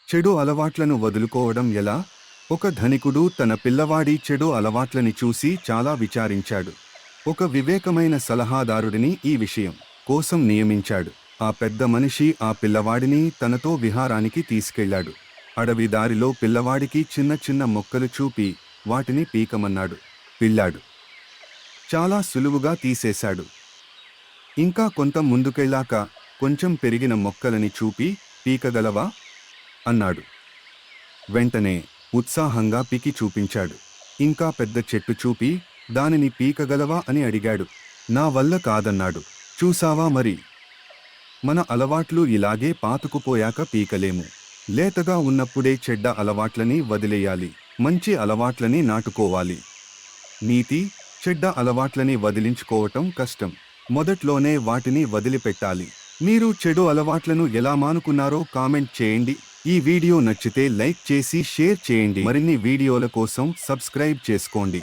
చెడు అలవాట్లను వదులుకోవడం ఎలా? ఒక ధనికుడు తన పిల్లవాడి చెడు అలవాట్లని చూసి చాలా విచారించాడు. ఒక వివేకమైన సలహాదారుడిని ఈ విషయం కోసం నియమించాడు. ఆ పెద్ద మనిషి ఆ పిల్లవాడిని తనతో విహారానికి తీసుకెళ్లాడు. అడవి దారిలో పిల్లవాడికి చిన్న చిన్న మొక్కలు చూపి వాటిని పీకమన్నాడు. పిల్లాడు చాలా సులువుగా తీసేశాడు. ఇంకా కొంత ముందుకెళ్ళాక కొంచెం పెరిగిన మొక్కలని చూపి పీకగలవా అన్నాడు. వెంటనే ఉత్సాహంగా పీకి చూపించాడు. ఇంకా పెద్ద చెట్టు చూపి దానిని పీకగలవా అని అడిగాడు. నా వల్ల కాదన్నాడు. చూసావా మరి, మన అలవాట్లు ఇలాగే పాతుకుపోయాక పీకలేము. లేతగా ఉన్నప్పుడే చెడ్డ అలవాట్లని వదిలేయాలి, మంచి అలవాట్లని నాటుకోవాలి. నీతి: చెడ్డ అలవాట్లని వదిలించుకోవటం కష్టం. మొదట్లోనే వాటిని వదిలిపెట్టాలి. మీరు చెడు అలవాట్లను ఎలా మానుకున్నారో కామెంట్ చేయండి. ఈ వీడియో నచ్చితే లైక్ చేసి షేర్ చేయండి. మరిన్ని వీడియోల కోసం సబ్స్క్రైబ్ చేసుకోండి.